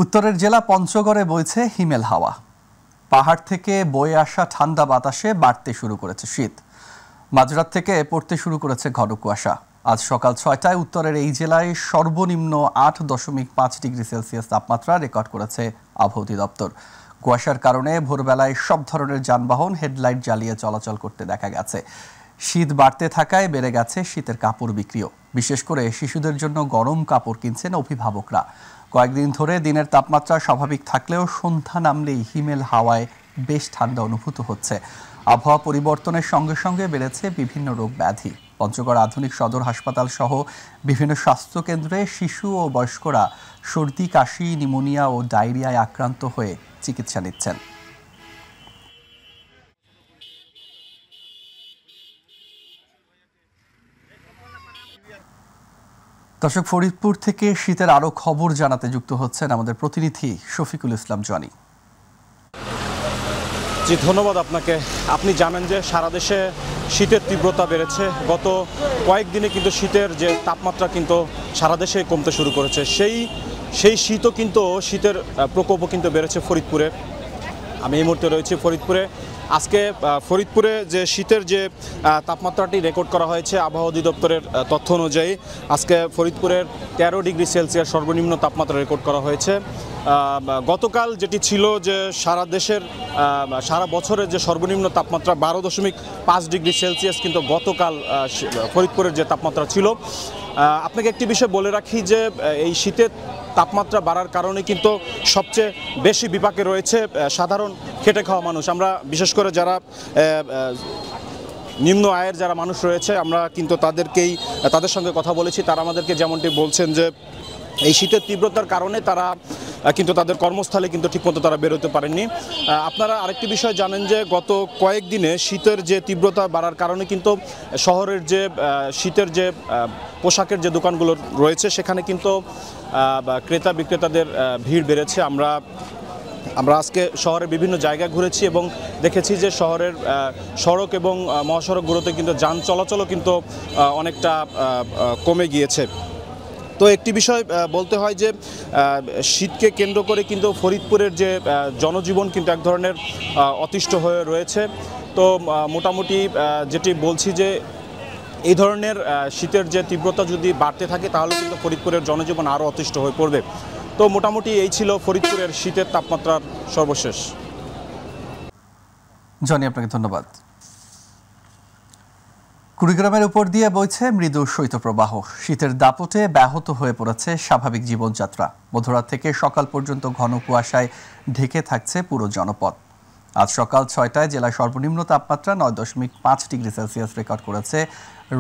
উত্তরের জেলা পঞ্চগড়ে বইছে হিমেল হাওয়া। পাহাড় থেকে বয়ে আসা ঠান্ডা বাতাসে বাড়তে শুরু করেছে শীত। মাঝরাত থেকে পড়তে শুরু করেছে ঘন কুয়াশা। আজ সকাল ৬টায় উত্তরের এই জেলায় সর্বনিম্ন ৮.৫ ডিগ্রি সেলসিয়াস তাপমাত্রা রেকর্ড করেছে আবহাওয়া অধিদপ্তর। কুয়াশার কারণে ভোরবেলায় সব ধরনের যানবাহন হেডলাইট জ্বালিয়ে চলাচল করতে দেখা গেছে। শীত বাড়তে থাকায় বেড়ে গেছে শীতের কাপড় বিক্রিও। বিশেষ করে শিশুদের জন্য গরম কাপড় কিনছেন অভিভাবকরা। কয়েকদিন ধরে দিনের তাপমাত্রা স্বাভাবিক থাকলেও সন্ধ্যা নামলেই হিমেল হাওয়ায় বেশ ঠান্ডা অনুভূত হচ্ছে। আবহাওয়া পরিবর্তনের সঙ্গে সঙ্গে বেড়েছে বিভিন্ন রোগ ব্যাধি। পঞ্চগড় আধুনিক সদর হাসপাতাল সহ বিভিন্ন স্বাস্থ্যকেন্দ্রে শিশু ও বয়স্করা সর্দি, কাশি, নিউমোনিয়া ও ডায়রিয়ায় আক্রান্ত হয়ে চিকিৎসা নিচ্ছেন। দর্শক, ফরিদপুর থেকে শীতের আরো খবর জানাতে যুক্ত হচ্ছেন আমাদের প্রতিনিধি শফিকুল ইসলাম জনি। জি, ধন্যবাদ আপনাকে। আপনি জানেন যে সারা দেশে শীতের তীব্রতা বেড়েছে। গত কয়েকদিনে কিন্তু শীতের যে তাপমাত্রা কিন্তু সারা দেশে কমতে শুরু করেছে। সেই শীতও কিন্তু শীতের প্রকোপও কিন্তু বেড়েছে ফরিদপুরে। আমি এই মুহূর্তে রয়েছি ফরিদপুরে। আজকে ফরিদপুরে যে শীতের যে তাপমাত্রাটি রেকর্ড করা হয়েছে আবহাওয়া অধিদপ্তরের তথ্য অনুযায়ী আজকে ফরিদপুরের 13 ডিগ্রি সেলসিয়াস সর্বনিম্ন তাপমাত্রা রেকর্ড করা হয়েছে। গতকাল যেটি ছিল যে সারা বছরের যে সর্বনিম্ন তাপমাত্রা 12.5 ডিগ্রি সেলসিয়াস কিন্তু গতকাল ফরিদপুরের যে তাপমাত্রা ছিল। আপনাকে একটি বিষয় বলে রাখি যে এই শীতের তাপমাত্রা বাড়ার কারণে কিন্তু সবচেয়ে বেশি বিপাকে রয়েছে সাধারণ খেটে খাওয়া মানুষ। আমরা বিশেষ করে যারা নিম্ন আয়ের যারা মানুষ রয়েছে আমরা কিন্তু তাদের সঙ্গে কথা বলেছি। তারা আমাদেরকে যেমনটি বলছেন যে এই শীতের তীব্রতার কারণে তারা কিন্তু তাদের কর্মস্থলে কিন্তু ঠিকমতো তারা বেরোতে পারেননি। আপনারা আরেকটি বিষয় জানেন যে গত কয়েকদিনে শীতের যে তীব্রতা বাড়ার কারণে কিন্তু শহরের যে শীতের যে পোশাকের যে দোকানগুলো রয়েছে সেখানে কিন্তু ক্রেতা বিক্রেতাদের ভিড় বেড়েছে। আমরা আজকে শহরের বিভিন্ন জায়গায় ঘুরেছি এবং দেখেছি যে শহরের সড়ক এবং মহাসড়কগুলোতে কিন্তু যান চলাচলও কিন্তু অনেকটা কমে গিয়েছে। তো একটি বিষয় বলতে হয় যে শীতকে কেন্দ্র করে কিন্তু ফরিদপুরের যে জনজীবন কিন্তু এক ধরনের অতিষ্ঠ হয়ে রয়েছে। তো মোটামুটি যেটি বলছি যে এই ধরনের শীতের যে তীব্রতা যদি বাড়তে থাকে তাহলে কিন্তু ফরিদপুরের জনজীবন আরও অতিষ্ঠ হয়ে পড়বে। তো মোটামুটি এই ছিল ফরিদপুরের শীতের তাপমাত্রার সর্বশেষ। জনি, আপনাকে ধন্যবাদ। কুড়িগ্রামের উপর দিয়ে বইছে মৃদু শৈত্যপ্রবাহ। শীতের দাপটে ব্যাহত হয়ে পড়েছে স্বাভাবিক জীবনযাত্রা। মধ্যরাত থেকে সকাল পর্যন্ত ঘন কুয়াশায় ঢেকে থাকছে পুরো জনপদ। আজ সকাল ৬টায় জেলার সর্বনিম্ন তাপমাত্রা ৯.৫ ডিগ্রি সেলসিয়াস রেকর্ড করেছে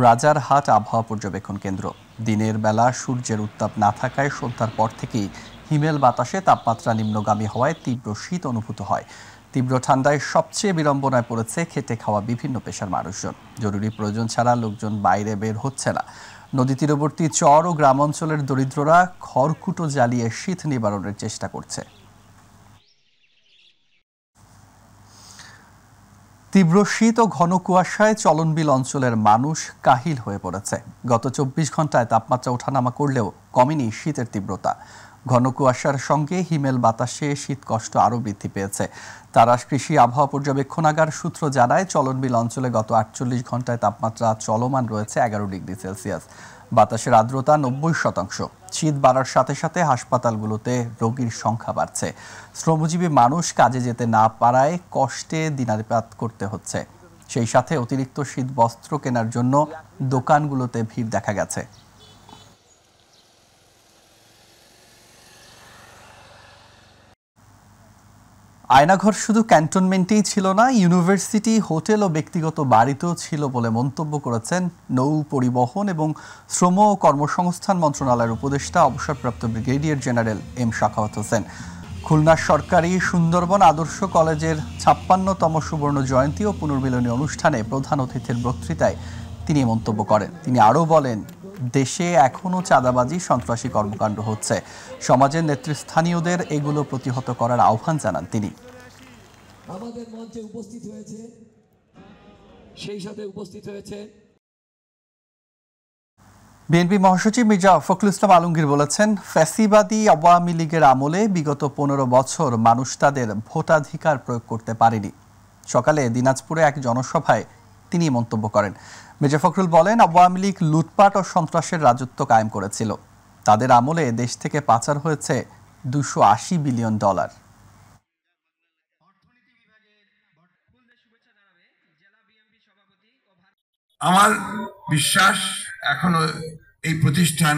রাজারহাট আবহাওয়া পর্যবেক্ষণ কেন্দ্র। দিনের বেলা সূর্যের উত্তাপ না থাকায় সন্ধ্যার পর থেকেই হিমেল বাতাসে তাপমাত্রা নিম্নগামী হওয়ায় তীব্র শীত অনুভূত হয়। তীব্র ঠান্ডায় সবচেয়ে বিড়ম্বনায় পড়েছে খেটে খাওয়া বিভিন্ন পেশার মানুষজন। জরুরি প্রয়োজন ছাড়া লোকজন বাইরে বের হচ্ছে না। নদী তীরবর্তী চর ও গ্রামাঞ্চলের দরিদ্ররা খড়কুটো জ্বালিয়ে শীত নিবারণের চেষ্টা করছে। তীব্র শীত ও ঘন কুয়াশায় চলনবিল অঞ্চলের মানুষ কাহিল হয়ে পড়েছে। গত ২৪ ঘন্টায় তাপমাত্রা ওঠানামা করলেও কমেনি শীতের তীব্রতা। ঘন কুয়াশার সঙ্গে হিমেল বাতাসে শীত কষ্ট আরও বৃদ্ধি পেয়েছে। তারাস কৃষি আবহাওয়া পর্যবেক্ষণাগার সূত্র জানায় চলনবিল অঞ্চলে গত ৪৮ ঘন্টায় তাপমাত্রা চলমান রয়েছে ১১ ডিগ্রি সেলসিয়াস। বাতাসের আর্দ্রতা ৯০%। শীত বাড়ার সাথে সাথে হাসপাতালগুলোতে রোগীর সংখ্যা বাড়ছে। শ্রমজীবী মানুষ কাজে যেতে না পারায় কষ্টে দিনাতিপাত করতে হচ্ছে। সেই সাথে অতিরিক্ত শীত বস্ত্র কেনার জন্য দোকানগুলোতে ভিড় দেখা গেছে। আয়নাঘর শুধু ক্যান্টনমেন্টেই ছিল না, ইউনিভার্সিটি, হোটেল ও ব্যক্তিগত বাড়িতেও ছিল বলে মন্তব্য করেছেন নৌ পরিবহন এবং শ্রম ও কর্মসংস্থান মন্ত্রণালয়ের উপদেষ্টা অবসরপ্রাপ্ত brigadier general M Sakhawat Hossain. খুলনার সরকারি সুন্দরবন আদর্শ কলেজের ৫৬তম সুবর্ণ জয়ন্তী ও পুনর্মিলনী অনুষ্ঠানে প্রধান অতিথির বক্তৃতায় তিনি মন্তব্য করেন। তিনি আরও বলেন, দেশে এখনও চাঁদাবাজি, সন্ত্রাসী কর্মকাণ্ড হচ্ছে। সমাজের নেতৃস্থানীয়দের এগুলো প্রতিহত করার আহ্বান জানান তিনি। আমাদের মঞ্চে উপস্থিত হয়েছে, সেই সাথে উপস্থিত হয়েছে বিএনপি মহাসচিব মির্জা ফখরুল ইসলাম আলমগীর বলেছেন, ফ্যাসিবাদী আওয়ামী লীগের আমলে বিগত 15 বছর মানুষ তাদের ভোটাধিকার প্রয়োগ করতে পারেনি। সকালে দিনাজপুরে এক জনসভায় তিনি মন্তব্য করেন। মির্জা ফখরুল বলেন, আওয়ামী লীগ লুটপাট ও সন্ত্রাসের রাজত্ব কায়েম করেছিল। তাদের আমলে দেশ থেকে পাচার হয়েছে $280 বিলিয়ন। আমার বিশ্বাস এখনো এই প্রতিষ্ঠান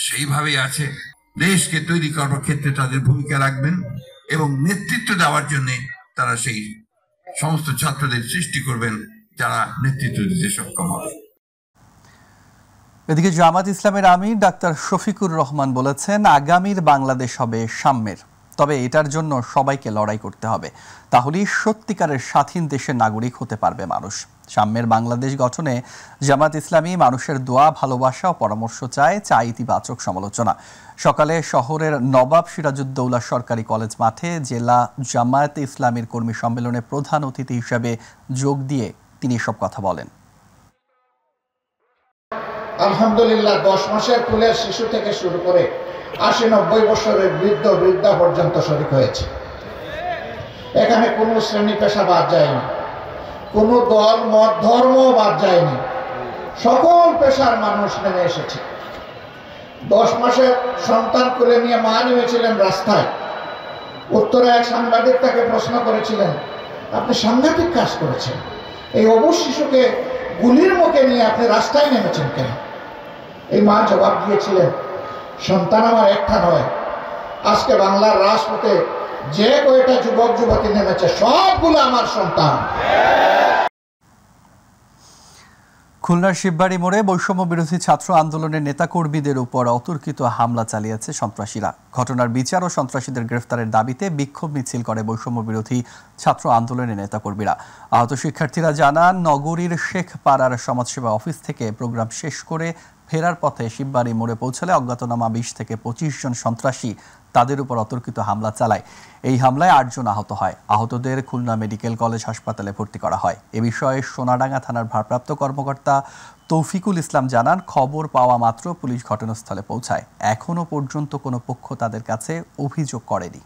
সেইভাবেই আছে। দেশকে তৈরি করার ক্ষেত্রে তাদের ভূমিকা রাখবেন এবং নেতৃত্ব দেওয়ার জন্য তারা সেই সমস্ত ছাত্রদের সৃষ্টি করবেন যারা নেতৃত্ব দিতে সক্ষম হবে। এদিকে জামাত ইসলামের আমির ডাক্তার শফিকুর রহমান বলেছেন, আগামীর বাংলাদেশ হবে সাম্যের, তবে এটার জন্য সবাইকে লড়াই করতে হবে। তাহলেই সত্যিকারের স্বাধীন দেশের নাগরিক হতে পারবে মানুষ। সাম্যের বাংলাদেশ গঠনে জামাত ইসলামী মানুষের দোয়া, ভালোবাসা ও পরামর্শ চায় ইতিবাচক সমালোচনা। সকালে শহরের নবাব সিরাজউদ্দৌলা সরকারি কলেজ মাঠে জেলা জামায়াতে ইসলামীর কর্মী সম্মেলনে প্রধান অতিথি হিসেবে যোগ দিয়ে তিনি এসব কথা বলেন। আলহামদুলিল্লাহ 10 মাসের কুলের শিশু থেকে শুরু করে 80-90 বছরের বৃদ্ধা পর্যন্ত শরীক হয়েছে। এখানে কোনো শ্রেণী পেশা বাদ যায়নি, কোনো দল মত ধর্ম বাদ যায়নি, সকল পেশার মানুষ নেমে এসেছে। 10 মাসের সন্তান কোলে নিয়ে মা নেমেছিলেন রাস্তায়। উত্তরে এক সাংবাদিক তাকে প্রশ্ন করেছিলেন, আপনি সাংঘাতিক কাজ করেছেন, এই অবুঝ শিশুকে গুলির মুখে নিয়ে আপনি রাস্তায় নেমেছেন কেন? এই মা জবাব দিয়েছিলেন, সন্তান আমার একটা নয়, আজকে বাংলার রাজপথে যে কয়টা যুবক যুবতী নেমেছে সবগুলো আমার সন্তান। খুলনার শিববাড়ি মোড়ে বৈষম্য বিরোধী ছাত্র আন্দোলনের নেতাকর্মীদের উপর অতর্কিত হামলা চালিয়েছে সন্ত্রাসীরা। ঘটনার বিচার ও সন্ত্রাসীদের গ্রেফতারের দাবিতে বিক্ষোভ মিছিল করে বৈষম্য বিরোধী ছাত্র আন্দোলনের নেতাকর্মীরা। আহত শিক্ষার্থীরা জানান, নগরীর শেখ পাড়ার সমাজসেবা অফিস থেকে প্রোগ্রাম শেষ করে ফেরার পথে শিববাড়ি মোড়ে পৌঁছালে অজ্ঞাতনামা 20 থেকে 25 জন সন্ত্রাসী তাদের উপর অতর্কিত হামলা চালায়। এই হামলায় 8 জন আহত হয়। আহতদের খুলনা মেডিকেল কলেজ হাসপাতালে ভর্তি করা হয়। এ বিষয়ে সোনাডাঙ্গা থানার ভারপ্রাপ্ত কর্মকর্তা তৌফিকুল ইসলাম জানান, খবর পাওয়া মাত্র পুলিশ ঘটনাস্থলে পৌঁছায়। এখনো পর্যন্ত কোনো পক্ষ তাদের কাছে অভিযোগ করেনি।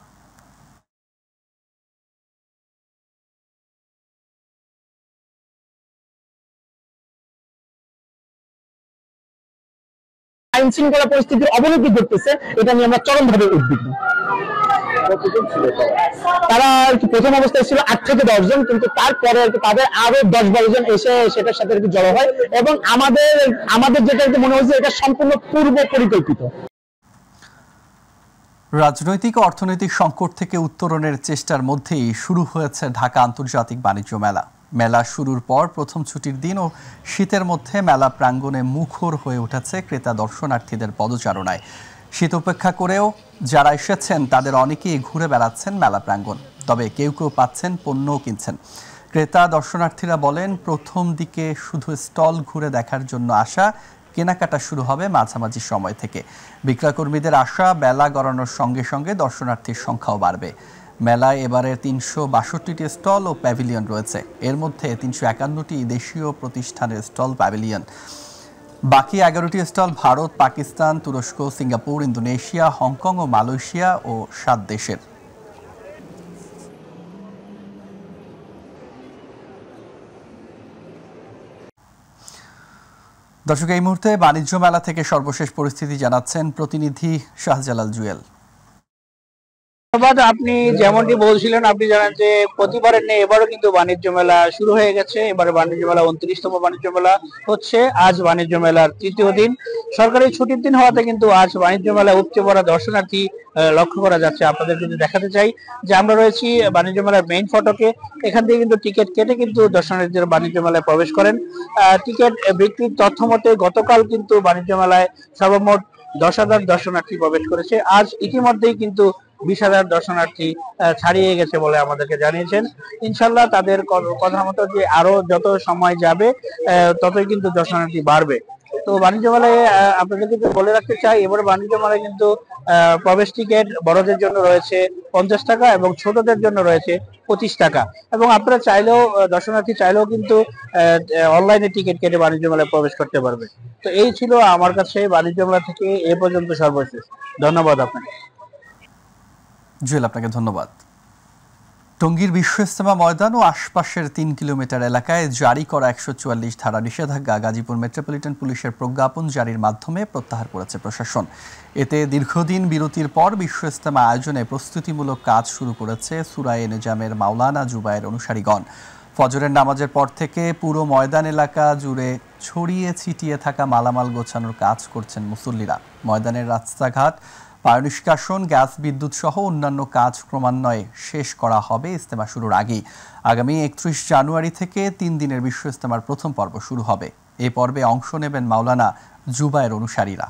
আইন শৃঙ্খলা পরিস্থিতির অবনতি ঘটতেছে, এটা নিয়ে আমরা চরমভাবে উদ্বিগ্ন। তারা প্রথম অবস্থায় ছিল 8 থেকে 10 জন, কিন্তু তারপরে তাদের আরো 10-12 জন এসে সেটার সাথে জড়ো হয় এবং আমাদের যেটা মনে হচ্ছে এটা সম্পূর্ণ পূর্ব পরিকল্পিত। রাজনৈতিক ও অর্থনৈতিক সংকট থেকে উত্তরণের চেষ্টার মধ্যেই শুরু হয়েছে ঢাকা আন্তর্জাতিক বাণিজ্য মেলা। মেলা শুরুর পর প্রথম ছুটির দিন ও শীতের মধ্যে মেলা প্রাঙ্গণে মুখর হয়ে উঠেছে ক্রেতা দর্শনার্থীদের পদচারণায়। শীত উপেক্ষা করেও যারা এসেছেন তাদের অনেকেই ঘুরে বেড়াচ্ছেন মেলা প্রাঙ্গণ, তবে কেউ কেউ পাচ্ছেন, পণ্যও কিনছেন। ক্রেতা দর্শনার্থীরা বলেন, প্রথম দিকে শুধু স্টল ঘুরে দেখার জন্য আসা, কেনাকাটা শুরু হবে মাঝামাঝি সময় থেকে। বিক্রয়কর্মীদের আশা, বেলা গড়ানোর সঙ্গে সঙ্গে দর্শনার্থীর সংখ্যাও বাড়বে। মেলায় এবারে 362টি স্টল ও প্যাভিলিয়ন রয়েছে। এর মধ্যে 351টি দেশীয় প্রতিষ্ঠানের স্টল প্যাভিলিয়ন। বাকি 11টি স্টল ভারত, পাকিস্তান, তুরস্ক, সিঙ্গাপুর, ইন্দোনেশিয়া, হংকং ও মালয়েশিয়া ও 7 দেশের। দর্শক, এই মুহূর্তে বাণিজ্য মেলা থেকে সর্বশেষ পরিস্থিতি জানাচ্ছেন প্রতিনিধি শাহজালাল জুয়েল। ধন্যবাদ। আপনি যেমনটি বলছিলেন, আপনি জানেন যে প্রতিবারের নেই এবারও কিন্তু বাণিজ্য মেলা শুরু হয়ে গেছে। এবারে বাণিজ্য মেলা 29তম বাণিজ্য মেলা হচ্ছে। আজ বাণিজ্য মেলার 3য় দিন, সরকারি ছুটির দিন হওয়াতে কিন্তু আজ বাণিজ্য মেলা উপচে পড়া দর্শনার্থী লক্ষ্য করা যাচ্ছে। আপনাদের কিন্তু দেখাতে চাই যে আমরা রয়েছি বাণিজ্য মেলার মেইন ফটকে। এখান থেকে কিন্তু টিকিট কেটে কিন্তু দর্শনার্থীরা বাণিজ্য মেলায় প্রবেশ করেন। টিকিট বিক্রির তথ্য মতে গতকাল কিন্তু বাণিজ্য মেলায় সর্বমোট 10,000 দর্শনার্থী প্রবেশ করেছে। আজ ইতিমধ্যেই কিন্তু 20,000 দর্শনার্থী ছাড়িয়ে গেছে বলে আমাদেরকে জানিয়েছেন। ইনশাল্লাহ তাদের কথা মতো যে আরো যত সময় যাবে ততই কিন্তু দর্শনার্থী বাড়বে। তো বাণিজ্য মেলায় আপনাদেরকে বলে রাখতে চাই, এবারে বাণিজ্য মেলায় কিন্তু প্রবেশ টিকিট বড়দের জন্য রয়েছে 50 টাকা এবং ছোটদের জন্য রয়েছে 25 টাকা, এবং আপনারা চাইলেও দর্শনার্থী চাইলেও কিন্তু অনলাইনে টিকিট কেটে বাণিজ্য মেলায় প্রবেশ করতে পারবে। তো এই ছিল আমার কাছে বাণিজ্য মেলা থেকে এ পর্যন্ত সর্বশেষ। ধন্যবাদ আপনাকে। জুয়েল, আপনাকে ধন্যবাদ। টঙ্গীর বিশ্ব ইজতেমা ময়দান ও আশপাশের 3 কিলোমিটার এলাকায় জারি করা 144 ধারা নিষেধাজ্ঞা গাজীপুর মেট্রোপলিটন পুলিশের প্রজ্ঞাপন জারির মাধ্যমে প্রত্যাহার করেছে প্রশাসন। এতে দীর্ঘদিন বিরতির পর বিশ্ব ইজতেমা আয়োজনে প্রস্তুতিমূলক কাজ শুরু করেছে সূরা-এ নিজামের মাওলানা জুবায়ের অনুসারীগণ। ফজরের নামাজের পর থেকে পুরো ময়দান এলাকা জুড়ে ছড়িয়ে ছিটিয়ে থাকা মালামাল গোছানোর কাজ করছেন মুসল্লিরা। ময়দানের রাস্তাঘাট, পানি নিষ্কাশন, গ্যাস, বিদ্যুৎ সহ অন্যান্য কাজ ক্রমান্বয়ে শেষ করা হবে ইজতেমা শুরুর আগেই। আগামী 31 জানুয়ারি থেকে 3 দিনের বিশ্ব ইজতেমার প্রথম পর্ব শুরু হবে। এই পর্বে অংশ নেবেন মাওলানা জুবায়ের অনুসারীরা।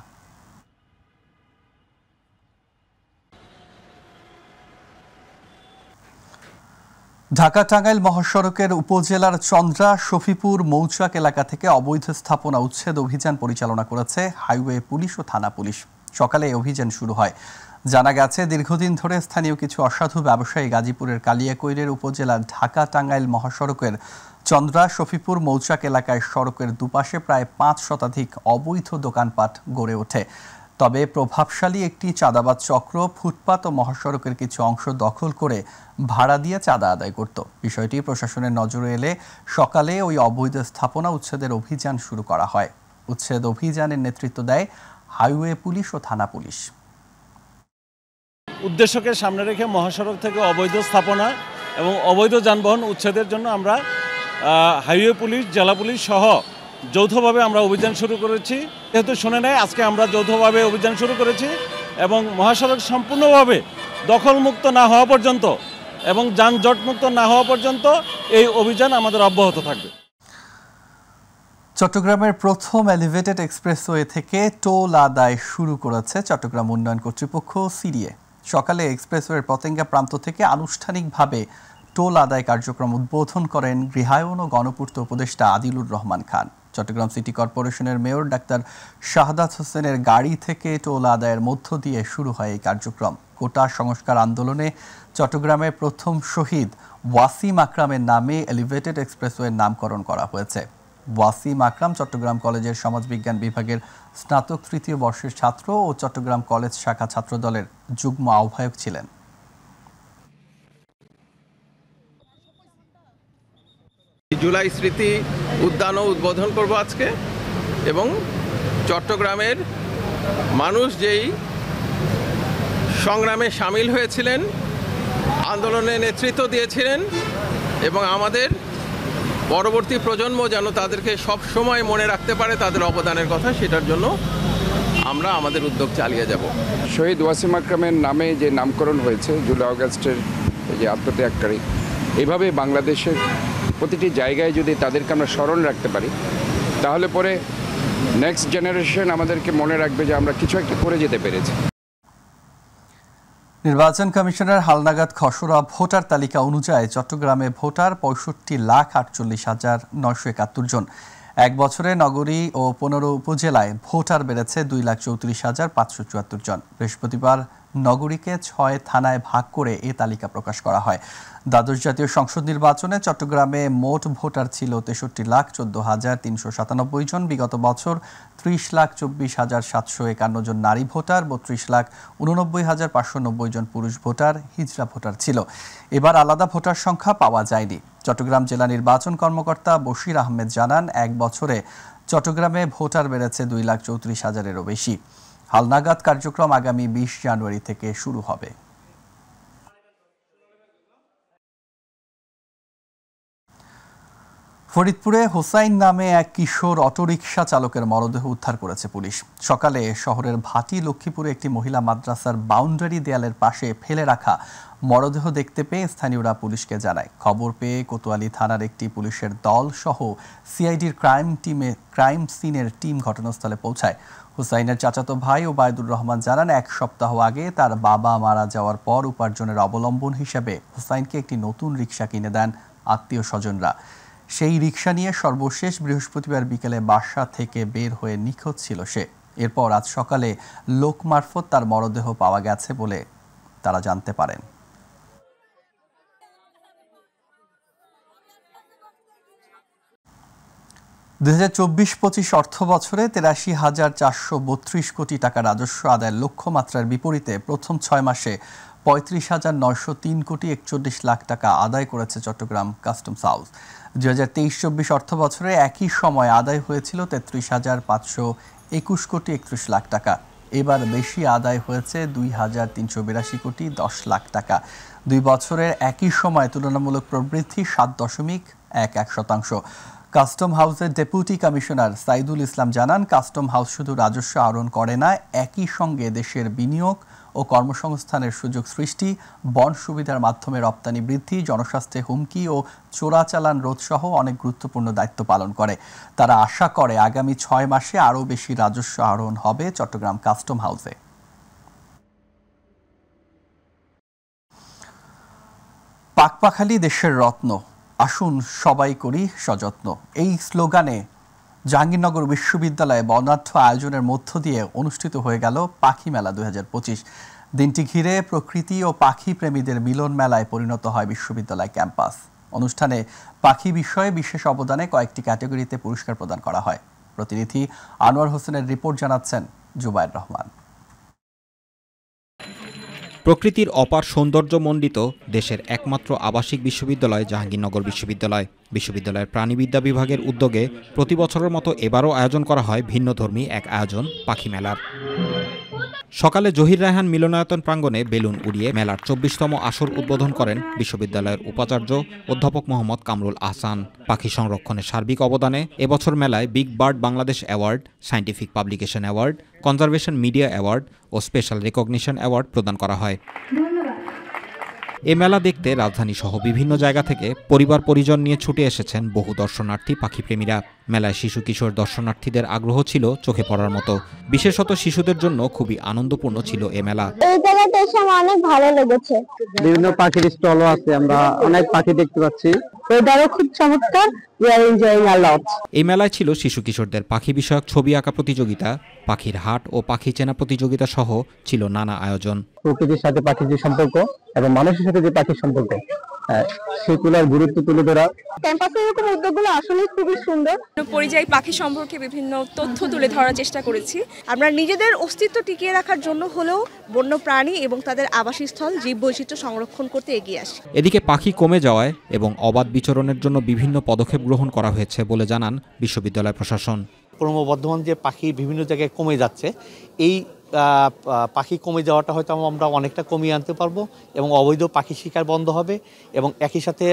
ঢাকা-টাঙ্গাইল মহাসড়কের উপজেলার চন্দ্রা শফিপুর মৌচাক এলাকা থেকে অবৈধ স্থাপনা উচ্ছেদ অভিযান পরিচালনা করেছে হাইওয়ে পুলিশ ও থানা পুলিশ। সকালে এই অভিযান শুরু হয়। জানা গেছে, দীর্ঘদিন ধরে স্থানীয় কিছু অসাধু ব্যবসায়ী গাজীপুরের কালিয়াকৈরের উপজেলার ঢাকা-টাঙ্গাইল মহাসড়কের চন্দ্রা শফিপুর মৌচাক এলাকায় সড়কের দুপাশে প্রায় 5 শতাধিক অবৈধ দোকানপাট গড়ে ওঠে। তবে প্রভাবশালী একটি চাঁদাবাজ চক্র ফুটপাত ও মহাসড়কের কিছু অংশ দখল করে ভাড়া দিয়ে চাঁদা আদায় করত। বিষয়টি প্রশাসনের নজরে এলে সকালে ওই অবৈধ স্থাপনা উচ্ছেদের অভিযান শুরু করা হয়। উচ্ছেদ অভিযানের নেতৃত্ব দেয় হাইওয়ে পুলিশ ও থানা পুলিশ। উদ্দেশ্যকে সামনে রেখে মহাসড়ক থেকে অবৈধ স্থাপনা এবং অবৈধ যানবাহন উচ্ছেদের জন্য আমরা হাইওয়ে পুলিশ, জেলা পুলিশ সহ যৌথভাবে আমরা অভিযান শুরু করেছি। যেহেতু শুনে নেয়, আজকে আমরা যৌথভাবে অভিযান শুরু করেছি এবং মহাসড়ক সম্পূর্ণভাবে দখলমুক্ত না হওয়া পর্যন্ত এবং যানজটমুক্ত না হওয়া পর্যন্ত এই অভিযান আমাদের অব্যাহত থাকবে। চট্টগ্রামের প্রথম এলিভেটেড এক্সপ্রেসওয়ে থেকে টোল আদায় শুরু করেছে চট্টগ্রাম উন্নয়ন কর্তৃপক্ষ সিডিএ। সকালে এক্সপ্রেসওয়ের পতেঙ্গা প্রান্ত থেকে আনুষ্ঠানিকভাবে টোল আদায় কার্যক্রম উদ্বোধন করেন গৃহায়ন ও গণপূর্ত উপদেষ্টা আদিলুর রহমান খান। চট্টগ্রাম সিটি কর্পোরেশনের মেয়র ডাক্তার শাহাদাত হোসেনের গাড়ি থেকে টোল আদায়ের মধ্য দিয়ে শুরু হয় এই কার্যক্রম। কোটা সংস্কার আন্দোলনে চট্টগ্রামের প্রথম শহীদ ওয়াসিম আকরামের নামে এলিভেটেড এক্সপ্রেসওয়ের নামকরণ করা হয়েছে। ওয়াসিম আকরাম চট্টগ্রাম কলেজের সমাজবিজ্ঞান বিভাগের স্নাতক 3য় বর্ষের ছাত্র ও চট্টগ্রাম কলেজ শাখা ছাত্রদলের যুগ্ম আহ্বায়ক ছিলেন। জুলাই স্মৃতি উদ্যানও উদ্বোধন করব আজকে, এবং চট্টগ্রামের মানুষ যেই সংগ্রামে সামিল হয়েছিলেন, আন্দোলনে নেতৃত্ব দিয়েছিলেন এবং আমাদের পরবর্তী প্রজন্ম যেন তাদেরকে সব সময় মনে রাখতে পারে তাদের অবদানের কথা, সেটার জন্য আমরা আমাদের উদ্যোগ চালিয়ে যাব। শহীদ ওয়াসিম আকরামের নামে যে নামকরণ হয়েছে, জুলাই আগস্টের যে আত্মত্যাগকারী, এভাবে বাংলাদেশের প্রতিটি জায়গায় যদি তাদেরকে আমরা স্মরণ রাখতে পারি, তাহলে পরে নেক্সট জেনারেশন আমাদেরকে মনে রাখবে যে আমরা কিছু একটা করে যেতে পেরেছি। নির্বাচন কমিশনের হালনাগাদ খসড়া ভোটার তালিকা অনুযায়ী চট্টগ্রামে ভোটার 65,48,971 জন। এক বছরে নগরী ও 15 উপজেলায় ভোটার বেড়েছে 2,34,574 জন। বৃহস্পতিবার নগরীকে 6 থানায় ভাগ করে এ তালিকা প্রকাশ করা হয়। দ্বাদশ জাতীয় সংসদ নির্বাচনে চট্টগ্রামে মোট ভোটার ছিল 63,14,397 জন। বিগত বছর 30,24,751 জন নারী ভোটার, 32,89,590 জন পুরুষ ভোটার, হিজড়া ভোটার ছিল। এবার আলাদা ভোটার সংখ্যা পাওয়া যায়নি। চট্টগ্রাম জেলা নির্বাচন কর্মকর্তা বশির আহমেদ জানান, এক বছরে চট্টগ্রামে ভোটার বেড়েছে 2,34,000-এরও বেশি। হালনাগাদ কার্যক্রম আগামী 20 জানুয়ারি থেকে শুরু হবে। ফরিদপুরে হোসাইন নামে এক কিশোর অটোরিকশা চালকের মরদেহ উদ্ধার করেছে পুলিশ। সকালে শহরের ভাটি লক্ষ্মীপুরে একটি মহিলা মাদ্রাসার বাউন্ডারি দেয়ালের পাশে ফেলে রাখা মরদেহ দেখতে পেয়ে স্থানীয়রা পুলিশকে জানায়। খবর পেয়ে কোতোয়ালি থানার একটি পুলিশের দল সহ সিআইডির ক্রাইম সিনের টিম ঘটনাস্থলে পৌঁছায়। হুসাইনের চাচাতো ভাই ওবায়দুর রহমান জানান, 1 সপ্তাহ আগে তার বাবা মারা যাওয়ার পর উপার্জনের অবলম্বন হিসেবে হুসাইনকে একটি নতুন রিকশা কিনে দেন আত্মীয় স্বজনরা। সেই রিকশা নিয়ে সর্বশেষ বৃহস্পতিবার বিকেলে বাসা থেকে বের হয়ে নিখোঁজ ছিল সে। এরপর আজ সকালে লোক মারফত তার মরদেহ পাওয়া গেছে বলে তারা জানতে পারেন। দুই ২০২৪-২৫ অর্থ বছরে ৮৩,৪৩২ কোটি টাকা রাজস্ব আদায়ের লক্ষ্যমাত্রার বিপরীতে প্রথম ৬ মাসে ৩৫,৯০৩ কোটি ৪১ লাখ টাকা আদায় করেছে চট্টগ্রাম কাস্টমস হাউস। ২০২৩-২৪ অর্থ বছরে একই সময় আদায় হয়েছিল ৩৩,৫২১ কোটি ৩১ লাখ টাকা। এবার বেশি আদায় হয়েছে ২,৩৮২ কোটি ১০ লাখ টাকা। ২ বছরের একই সময় তুলনামূলক প্রবৃদ্ধি ৭.১১%। কাস্টম হাউসের ডেপুটি কমিশনার সাইদুল ইসলাম জানান, কাস্টম হাউস শুধু রাজস্ব আহরণ করে না, একই সঙ্গে দেশের বিনিয়োগ ও কর্মসংস্থানের সুযোগ সৃষ্টি, বন সুবিধার মাধ্যমে রপ্তানি বৃদ্ধি, জনস্বাস্থ্যে হুমকি ও চোরাচালান রোধসহ অনেক গুরুত্বপূর্ণ দায়িত্ব পালন করে। তারা আশা করে আগামী ৬ মাসে আরও বেশি রাজস্ব আহরণ হবে চট্টগ্রাম কাস্টম হাউসে। পাকপাখালি দেশের রত্ন, আসুন সবাই করি সযত্ন, এই স্লোগানে জাহাঙ্গীরনগর বিশ্ববিদ্যালয়ে বর্ণাঢ্য আয়োজনের মধ্য দিয়ে অনুষ্ঠিত হয়ে গেল পাখি মেলা ২০২৫। দিনটি ঘিরে প্রকৃতি ও পাখি প্রেমীদের মিলন মেলায় পরিণত হয় বিশ্ববিদ্যালয় ক্যাম্পাস। অনুষ্ঠানে পাখি বিষয়ে বিশেষ অবদানে কয়েকটি ক্যাটাগরিতে পুরস্কার প্রদান করা হয়। প্রতিনিধি আনোয়ার হোসেনের রিপোর্ট জানাচ্ছেন জুবায়ের রহমান। প্রকৃতির অপার সৌন্দর্যমণ্ডিত দেশের একমাত্র আবাসিক বিশ্ববিদ্যালয় জাহাঙ্গীরনগর বিশ্ববিদ্যালয়। বিশ্ববিদ্যালয়ের প্রাণিবিদ্যা বিভাগের উদ্যোগে প্রতি বছরের মতো এবারও আয়োজন করা হয় ভিন্নধর্মী এক আয়োজন পাখি মেলার। সকালে জহির রায়হান মিলনায়তন প্রাঙ্গণে বেলুন উড়িয়ে মেলার ২৪তম আসর উদ্বোধন করেন বিশ্ববিদ্যালয়ের উপাচার্য অধ্যাপক মোহাম্মদ কামরুল আহসান। পাখি সংরক্ষণের সার্বিক অবদানে এবছর মেলায় big bird Bangladesh award, scientific publication award, conservation media award ও স্পেশাল রেকগনিশন অ্যাওয়ার্ড প্রদান করা হয়। এ মেলা দেখতে রাজধানী সহ বিভিন্ন জায়গা থেকে পরিবার পরিজন নিয়ে ছুটে এসেছেন বহু দর্শনার্থী পাখিপ্রেমীরা। মেলায় শিশু কিশোর দর্শনার্থীদের আগ্রহ ছিল চোখে পড়ার মতো। বিশেষত শিশুদের জন্য খুবই আনন্দপূর্ণ ছিল এ মেলা। এই জায়গাতে এসে আমার অনেক ভালো লেগেছে। বিভিন্ন পাখির স্টলও আছে, আমরা অনেক পাখি দেখতে পাচ্ছি। ওয়েদারও খুব চমৎকার। এই মেলায় ছিল শিশু কিশোরদের পাখি বিষয়ক ছবি আঁকা প্রতিযোগিতা, পাখির হাট ও পাখি চেনা প্রতিযোগিতা সহ ছিল নানা আয়োজন। প্রকৃতির সাথে পাখির যে সম্পর্ক এবং মানুষের সাথে যে পাখির সম্পর্ক, সেগুলোর গুরুত্ব তুলে ধরা। ক্যাম্পাসের এরকম উদ্যোগগুলো আসলে খুবই সুন্দর। পরিযায়ী পাখি সম্পর্কে বিভিন্ন তথ্য তুলে ধরার চেষ্টা করেছি। আমরা নিজেদের অস্তিত্ব টিকিয়ে রাখার জন্য হলেও বন্য প্রাণী এবং তাদের আবাসস্থল জীববৈচিত্র্য সংরক্ষণ করতে এগিয়ে আসি। এদিকে পাখি কমে যাওয়ায় এবং অবাধ বিচরণের জন্য বিভিন্ন পদক্ষেপ গ্রহণ করা হয়েছে বলে জানান বিশ্ববিদ্যালয় প্রশাসন। ক্রমবর্ধমান যে পাখি বিভিন্ন জায়গায় কমে যাচ্ছে, এই পাখি কমে যাওয়াটা হয়তো আমরা অনেকটা কমিয়ে আনতে পারবো এবং অবৈধ পাখি শিকার বন্ধ হবে এবং একই সাথে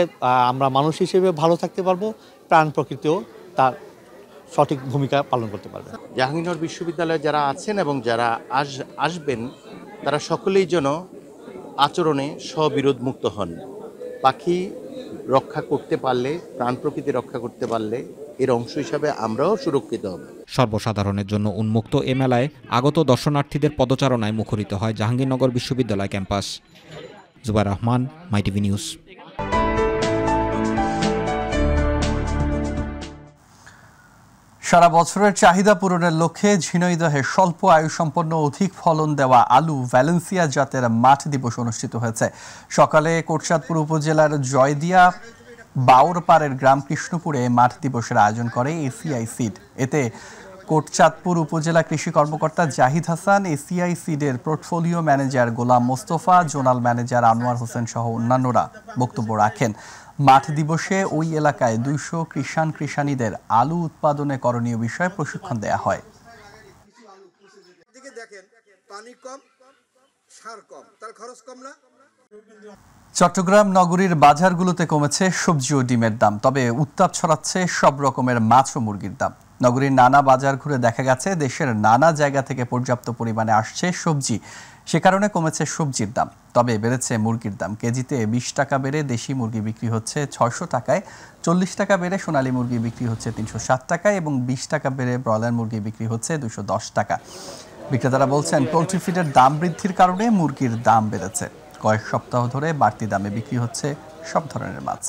আমরা মানুষ হিসেবে ভালো থাকতে পারবো, প্রাণ প্রকৃতিও তার সঠিক ভূমিকা পালন করতে পারবে। জাহাঙ্গীরনগর বিশ্ববিদ্যালয়ে যারা আছেন এবং যারা আসবেন তারা সকলেই যেন আচরণে স্ববিরোধ মুক্ত হন। পাখি রক্ষা করতে পারলে, প্রাণ প্রকৃতি রক্ষা করতে পারলে এর অংশ হিসাবে আমরাও সুরক্ষিত হব। সর্বসাধারণের জন্য উন্মুক্ত এ মেলায় আগত দর্শনার্থীদের পদচারণায় মুখরিত হয় জাহাঙ্গীরনগর বিশ্ববিদ্যালয় ক্যাম্পাস। জুবায়ের রহমান, মাই টিভি নিউজ। সারা বছরের চাহিদা পূরণের লক্ষ্যে ঝিনাইদহে স্বল্প আয়ুসম্পন্ন অধিক ফলন দেওয়া আলু ভ্যালেন্সিয়া জাতের মাঠ দিবস অনুষ্ঠিত হয়েছে। সকালে কোটচাঁদপুর উপজেলার জয়দিয়া বাউরপাড়ের গ্রাম কৃষ্ণপুরে মাঠ দিবসের আয়োজন করে এসিআই সিড। এতে কোটচাঁদপুর উপজেলা কৃষি কর্মকর্তা জাহিদ হাসান, এসিআই সিডের portfolio manager Golam Mostafa, zonal manager Anwar Hossain সহ অন্যান্যরা বক্তব্য রাখেন। মাঠ দিবসে ওই এলাকায় ২০০ কৃষানীদের আলু উৎপাদনে করণীয় বিষয়ে প্রশিক্ষণ দেয়া হয়। চট্টগ্রাম নগরীর বাজারগুলোতে কমেছে সবজি ও ডিমের দাম, তবে উত্তাপ ছড়াচ্ছে সব রকমের মাছ ও মুরগির দাম। নগরীর নানা বাজার ঘুরে দেখা গেছে দেশের নানা জায়গা থেকে পর্যাপ্ত পরিমাণে আসছে সবজি, সে কারণে কমেছে সবজির দাম। তবে বেড়েছে মুরগির দাম। কেজিতে ২০ টাকা বেড়ে দেশি মুরগি বিক্রি হচ্ছে ৬০০ টাকায়, ৪০ টাকা বেড়ে সোনালী মুরগি বিক্রি হচ্ছে ৩৬০ টাকায় এবং ২০ টাকা বেড়ে ব্রয়লার মুরগি বিক্রি হচ্ছে ২১০ টাকা। বিক্রেতারা বলছেন পোলট্রি ফিডের দাম বৃদ্ধির কারণে মুরগির দাম বেড়েছে। কয়েক সপ্তাহ ধরে বাড়তি দামে বিক্রি হচ্ছে সব ধরনের মাছ।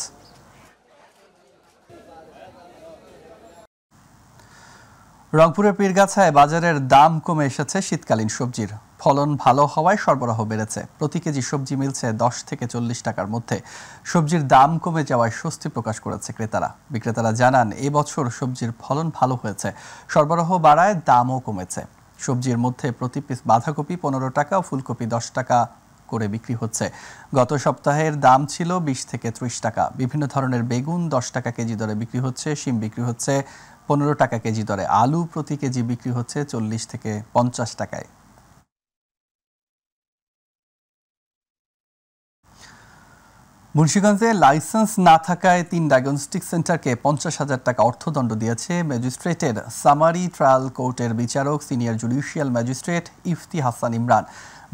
রংপুরের পীরগাছায় বাজারের দাম কমে এসেছে শীতকালীন সবজির। ফলন ভালো হওয়ায় সরবরাহ বেড়েছে। প্রতি কেজি সবজি মিলছে 10 থেকে 40 টাকার মধ্যে। সবজির দাম কমে যাওয়ায় স্বস্তি প্রকাশ করেছে ক্রেতারা। বিক্রেতারা জানান, এবছর সবজির ফলন ভালো হয়েছে, সরবরাহ বাড়ায় দামও কমেছে। সবজির মধ্যে প্রতি পিস বাঁধাকপি 15 টাকা ও ফুলকপি 10 টাকা করে বিক্রি হচ্ছে। গত সপ্তাহের দাম ছিল 20 থেকে 30 টাকা। বিভিন্ন ধরনের বেগুন 10 টাকা কেজি দরে বিক্রি হচ্ছে। শিম বিক্রি হচ্ছে 15 টাকা কেজি দরে। আলু প্রতি কেজি বিক্রি হচ্ছে 40 থেকে 50 টাকায়। মুন্সিগঞ্জে লাইসেন্স না থাকায় 3 ডায়াগনস্টিক সেন্টারকে 50,000 টাকা অর্থদণ্ড দিয়েছে ম্যাজিস্ট্রেটের সামারি ট্রায়াল কোর্টের বিচারক senior judicial magistrate Ifti Hasan Imran.